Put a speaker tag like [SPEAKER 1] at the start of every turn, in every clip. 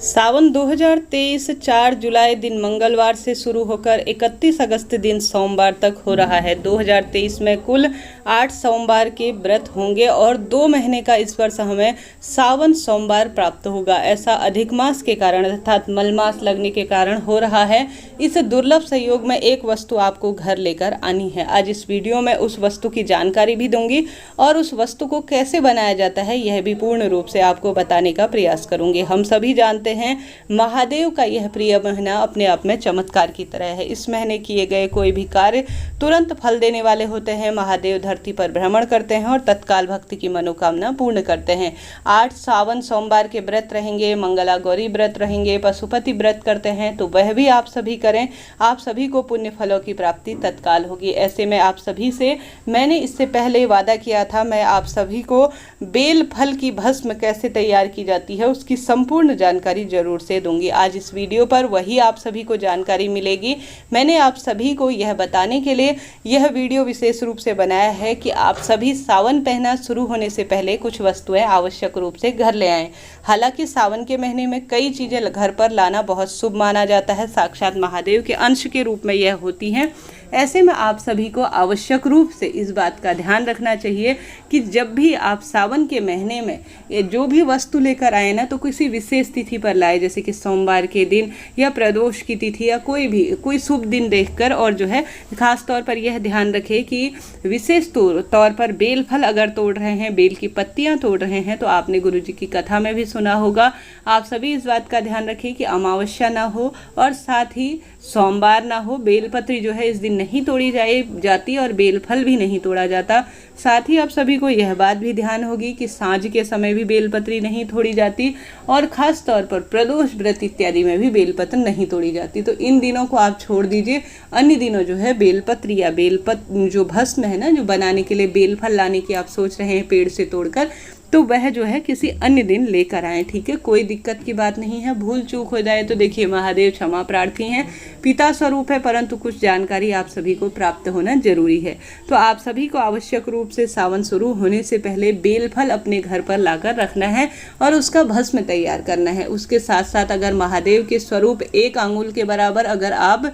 [SPEAKER 1] सावन 2023 4 जुलाई दिन मंगलवार से शुरू होकर 31 अगस्त दिन सोमवार तक हो रहा है। 2023 में कुल 8 सोमवार के व्रत होंगे और 2 महीने का इस वर्ष हमें सावन सोमवार प्राप्त होगा। ऐसा अधिक मास के कारण अर्थात मलमास लगने के कारण हो रहा है। इस दुर्लभ संयोग में एक वस्तु आपको घर लेकर आनी है। आज इस वीडियो में उस वस्तु की जानकारी भी दूंगी और उस वस्तु को कैसे बनाया जाता है यह भी पूर्ण रूप से आपको बताने का प्रयास करूंगी। हम सभी जानते हैं महादेव का यह प्रिय महीना अपने आप में चमत्कार की तरह है। इस महीने किए गए कोई भी कार्य तुरंत फल देने वाले होते हैं। महादेव धरती पर भ्रमण करते हैं और तत्काल भक्ति की मनोकामना पूर्ण करते हैं। 8 सावन सोमवार के व्रत रहेंगे, मंगला गौरी व्रत रहेंगे, पशुपति व्रत करते हैं तो वह भी आप सभी करें। आप सभी को पुण्य फलों की प्राप्ति तत्काल होगी। ऐसे में आप सभी से मैंने इससे पहले वादा किया था, मैं आप सभी को बेल फल की भस्म कैसे तैयार की जाती है उसकी संपूर्ण जानकारी जरूर से दूंगी। आज इस वीडियो पर वही आप सभी को जानकारी मिलेगी। मैंने आप सभी को यह बताने के लिए यह वीडियो विशेष रूप से बनाया है कि आप सभी सावन महीना शुरू होने से पहले कुछ वस्तुएं आवश्यक रूप से घर ले आएं। हालांकि सावन के महीने में कई चीजें घर पर लाना बहुत शुभ माना जाता है। साक्षात महादेव के अंश के रूप में यह होती हैं। ऐसे में आप सभी को आवश्यक रूप से इस बात का ध्यान रखना चाहिए कि जब भी आप सावन के महीने में जो भी वस्तु लेकर आए ना तो किसी विशेष तिथि पर लाए, जैसे कि सोमवार के दिन या प्रदोष की तिथि या कोई शुभ दिन देखकर। और जो है खास तौर पर यह ध्यान रखें कि विशेष तौर पर बेल फल अगर तोड़ रहे हैं, बेल की पत्तियां तोड़ रहे हैं तो आपने गुरु जी की कथा में भी सुना होगा। आप सभी इस बात का ध्यान रखें कि अमावस्या ना हो और साथ ही सोमवार ना हो। बेलपत्री जो है इस दिन नहीं तोड़ी जाती और बेलफल भी नहीं तोड़ा जाता। साथ ही आप सभी को यह बात भी ध्यान होगी कि सांझ के समय भी बेलपत्री नहीं तोड़ी जाती और खास तौर पर प्रदोष व्रत इत्यादि में भी बेलपत्र नहीं तोड़ी जाती। तो इन दिनों को आप छोड़ दीजिए। अन्य दिनों जो है बेलपत्री या जो भस्म है ना, जो बनाने के लिए बेलफल लाने की आप सोच रहे हैं पेड़ से तोड़कर, तो वह जो है किसी अन्य दिन लेकर आए। ठीक है, कोई दिक्कत की बात नहीं है। भूल चूक हो जाए तो देखिए महादेव क्षमा प्रार्थी हैं, पिता स्वरूप है, परंतु कुछ जानकारी आप सभी को प्राप्त होना जरूरी है। तो आप सभी को आवश्यक रूप से सावन शुरू होने से पहले बेलफल अपने घर पर लाकर रखना है और उसका भस्म तैयार करना है। उसके साथ साथ अगर महादेव के स्वरूप 1 आंगुल के बराबर अगर आप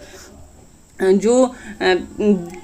[SPEAKER 1] जो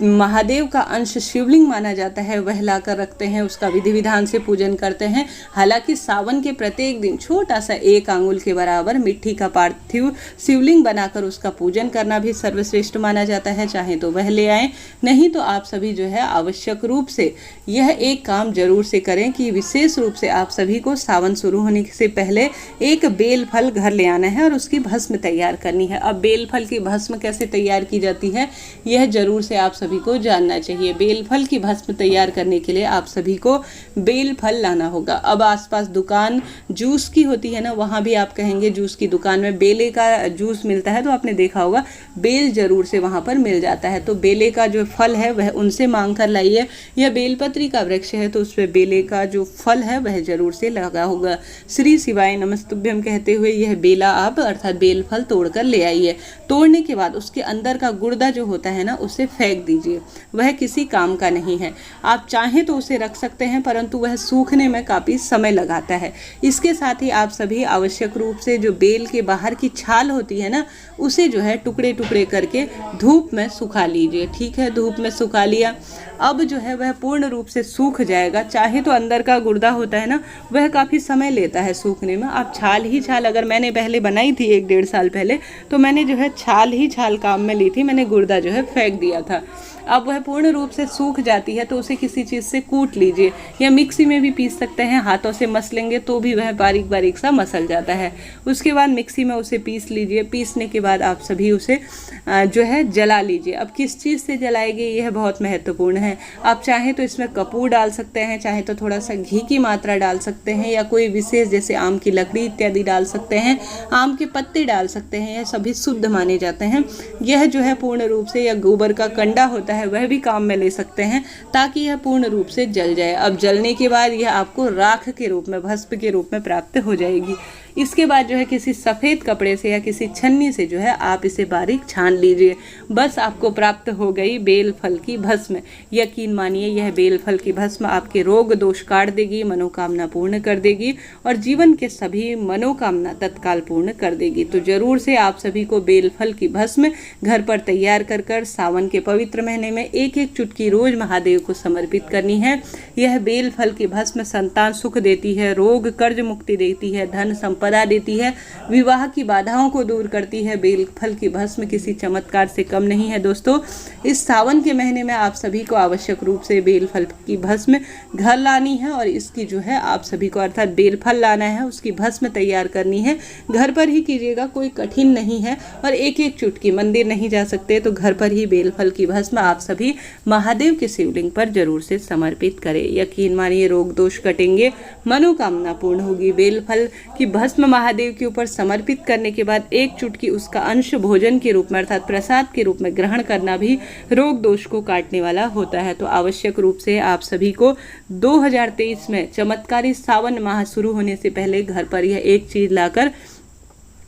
[SPEAKER 1] महादेव का अंश शिवलिंग माना जाता है वह लाकर रखते हैं, उसका विधि विधान से पूजन करते हैं। हालांकि सावन के प्रत्येक दिन छोटा सा 1 आंगुल के बराबर मिट्टी का पार्थिव शिवलिंग बनाकर उसका पूजन करना भी सर्वश्रेष्ठ माना जाता है। चाहे तो वह ले आएं, नहीं तो आप सभी जो है आवश्यक रूप से यह एक काम जरूर से करें कि विशेष रूप से आप सभी को सावन शुरू होने से पहले एक बेल फल घर ले आना है और उसकी भस्म तैयार करनी है। अब बेल फल की भस्म कैसे तैयार की जाती है यह जरूर से आप सभी को जानना चाहिए। बेल फल की भस्म तैयार करने के लिए आप सभी को बेल फल लाना होगा। अब आसपास दुकान जूस की होती है ना, वहां भी आप कहेंगे जूस की दुकान में बेले का जूस मिलता है तो आपने देखा होगा बेल जरूर से वहां पर मिल जाता है। तो बेले का जो फल है वह उनसे मांग कर लाइए। यह बेलपत्री का वृक्ष है तो उस पर बेले का जो फल है वह जरूर से लगा होगा। श्री शिवाय नमस्तुभ्यम कहते हुए यह बेला आप अर्थात बेल फल तोड़कर ले आइए। तोड़ने के बाद उसके अंदर का गुर्दा जो होता है ना उसे फेंक दीजिए, वह किसी काम का नहीं है। आप चाहें तो उसे रख सकते हैं परंतु वह सूखने में काफी समय लगाता है। इसके साथ ही आप सभी आवश्यक रूप से जो बेल के बाहर की छाल होती है ना उसे जो है टुकड़े टुकड़े करके धूप में सुखा लीजिए। ठीक है, धूप में सुखा लिया। अब जो है वह पूर्ण रूप से सूख जाएगा। चाहे तो अंदर का गुर्दा होता है ना वह काफी समय लेता है सूखने में। आप छाल ही छाल, अगर मैंने पहले बनाई थी 1-1.5 साल पहले तो मैंने जो है छाल ही छाल काम में ली थी, मैंने गुर्दा जो है फेंक दिया था। अब वह पूर्ण रूप से सूख जाती है तो उसे किसी चीज़ से कूट लीजिए या मिक्सी में भी पीस सकते हैं। हाथों से मस लेंगे तो भी वह बारीक बारीक सा मसल जाता है। उसके बाद मिक्सी में उसे पीस लीजिए। पीसने के बाद आप सभी उसे जो है जला लीजिए। अब किस चीज़ से जलाएंगे यह बहुत महत्वपूर्ण है। आप चाहें तो इसमें कपूर डाल सकते हैं, चाहे तो थोड़ा सा घी की मात्रा डाल सकते हैं या कोई विशेष जैसे आम की लकड़ी इत्यादि डाल सकते हैं, आम के पत्ते डाल सकते हैं। यह सभी शुद्ध माने जाते हैं। यह जो है पूर्ण रूप से, या गोबर का कंडा होता है वह भी काम में ले सकते हैं ताकि यह पूर्ण रूप से जल जाए। अब जलने के बाद यह आपको राख के रूप में, भस्म के रूप में प्राप्त हो जाएगी। इसके बाद जो है किसी सफ़ेद कपड़े से या किसी छन्नी से जो है आप इसे बारीक छान लीजिए। बस आपको प्राप्त हो गई बेल फल की भस्म। यकीन मानिए यह बेल फल की भस्म आपके रोग दोष काट देगी, मनोकामना पूर्ण कर देगी और जीवन के सभी मनोकामना तत्काल पूर्ण कर देगी। तो जरूर से आप सभी को बेल फल की भस्म घर पर तैयार कर सावन के पवित्र महीने में एक एक चुटकी रोज महादेव को समर्पित करनी है। यह बेल फल की भस्म संतान सुख देती है, रोग कर्ज मुक्ति देती है, धन संपदा देती है, विवाह की बाधाओं को दूर करती है। बेल फल की भस्म किसी चमत्कार से कम नहीं है दोस्तों। इस सावन के महीने में आप सभी को आवश्यक रूप से बेल फल की भस्म घर लानी है और इसकी जो है आप सभी को अर्थात बेल फल लाना है, उसकी भस्म तैयार करनी है। घर पर ही कीजिएगा, कोई कठिन नहीं है और एक एक चुटकी, मंदिर नहीं जा सकते तो घर पर ही बेल फल की भस्म आप सभी महादेव के शिवलिंग पर जरूर से समर्पित करें। यकीन मानिए रोग दोष कटेंगे, मनोकामना पूर्ण होगी। बेल फल की भस्म महादेव के ऊपर समर्पित करने के बाद एक चुटकी उसका अंश भोजन के रूप में अर्थात प्रसाद के रूप में ग्रहण करना भी रोग दोष को काटने वाला होता है। तो आवश्यक रूप से आप सभी को 2023 में चमत्कारी सावन माह शुरू होने से पहले घर पर यह एक चीज लाकर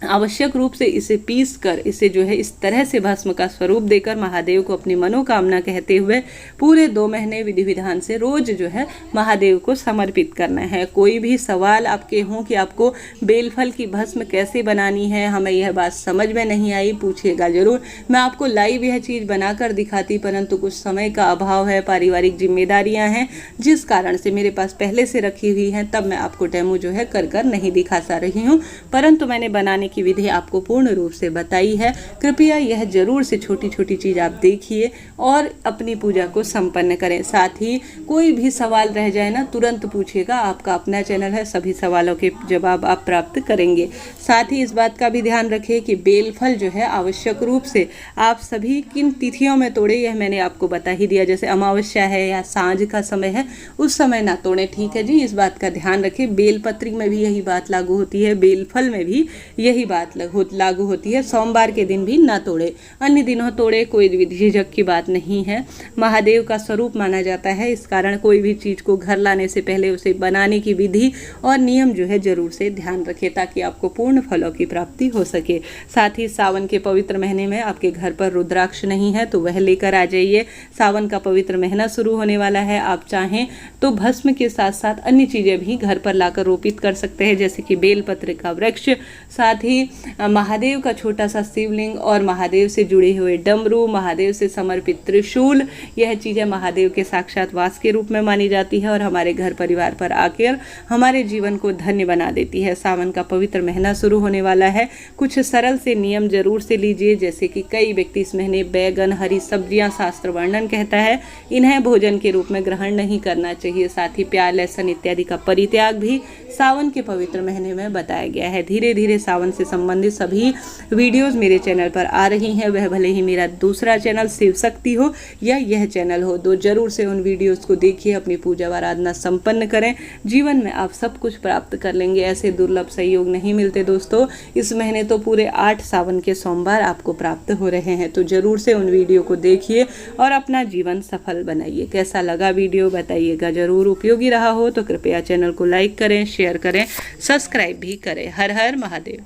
[SPEAKER 1] आवश्यक रूप से इसे पीस कर इसे जो है इस तरह से भस्म का स्वरूप देकर महादेव को अपनी मनोकामना कहते हुए पूरे 2 महीने विधि विधान से रोज जो है महादेव को समर्पित करना है। कोई भी सवाल आपके हों कि आपको बेलफल की भस्म कैसे बनानी है, हमें यह बात समझ में नहीं आई, पूछिएगा जरूर। मैं आपको लाइव यह चीज़ बनाकर दिखाती, परंतु कुछ समय का अभाव है, पारिवारिक जिम्मेदारियाँ हैं जिस कारण से मेरे पास पहले से रखी हुई हैं, तब मैं आपको डेमो जो है कर नहीं दिखा सा रही हूँ, परंतु मैंने बनाने की विधि आपको पूर्ण रूप से बताई है। कृपया यह जरूर से छोटी छोटी चीज आप देखिए और अपनी पूजा को संपन्न करें। साथ ही कोई भी सवाल रह जाए ना, तुरंत पूछिएगा, आपका अपना चैनल है, सभी सवालों के जवाब आप प्राप्त करेंगे। साथ ही इस बात का भी ध्यान रखें कि बेलफल जो है आवश्यक रूप से आप सभी किन तिथियों में तोड़े, यह मैंने आपको बता ही दिया। जैसे अमावस्या है या सांझ का समय है, उस समय ना तोड़े, ठीक है जी, इस बात का ध्यान रखें। बेलपत्री में भी यही बात लागू होती है, बेलफल में भी यही बात लागू होती है। सोमवार के दिन भी ना तोड़े, अन्य दिनों तोड़े, कोई झिझक की बात नहीं है। महादेव का स्वरूप माना जाता है, इस कारण कोई भी चीज को घर लाने से पहले उसे बनाने की विधि और नियम जो है जरूर से ध्यान रखें ताकि आपको पूर्ण फलों की प्राप्ति हो सके। साथ ही सावन के पवित्र महीने में आपके घर पर रुद्राक्ष नहीं है तो वह लेकर आ जाइए। सावन का पवित्र महीना शुरू होने वाला है, आप चाहें तो भस्म के साथ साथ अन्य चीजें भी घर पर लाकर रोपित कर सकते हैं, जैसे कि बेलपत्र का वृक्ष, साथ ही महादेव का छोटा सा शिवलिंग और महादेव से जुड़े हुए डमरू, महादेव से समर्पित त्रिशूल। यह चीजें महादेव के साक्षात वास के रूप में मानी जाती है और हमारे घर परिवार पर आकर हमारे जीवन को धन्य बना देती है। सावन का पवित्र महीना शुरू होने वाला है, कुछ सरल से नियम जरूर से लीजिए, जैसे कि कई व्यक्ति इस महीने बैगन, हरी सब्जियां, शास्त्र वर्णन कहता है, इन्हें भोजन के रूप में ग्रहण नहीं करना चाहिए। साथ ही प्याज, लहसुन इत्यादि का परित्याग भी सावन के पवित्र महीने में बताया गया है। धीरे धीरे सावन से संबंधित सभी वीडियोस मेरे चैनल पर आ रही हैं, वह भले ही मेरा दूसरा चैनल शिव शक्ति हो या यह चैनल हो, तो जरूर से उन वीडियोस को देखिए, अपनी पूजा व आराधना संपन्न करें। जीवन में आप सब कुछ प्राप्त कर लेंगे। ऐसे दुर्लभ सहयोग नहीं मिलते दोस्तों। इस महीने तो पूरे 8 सावन के सोमवार आपको प्राप्त हो रहे हैं, तो जरूर से उन वीडियो को देखिए और अपना जीवन सफल बनाइए। कैसा लगा वीडियो बताइएगा जरूर। उपयोगी रहा हो तो कृपया चैनल को लाइक करें, शेयर करें, सब्सक्राइब भी करें। हर हर महादेव।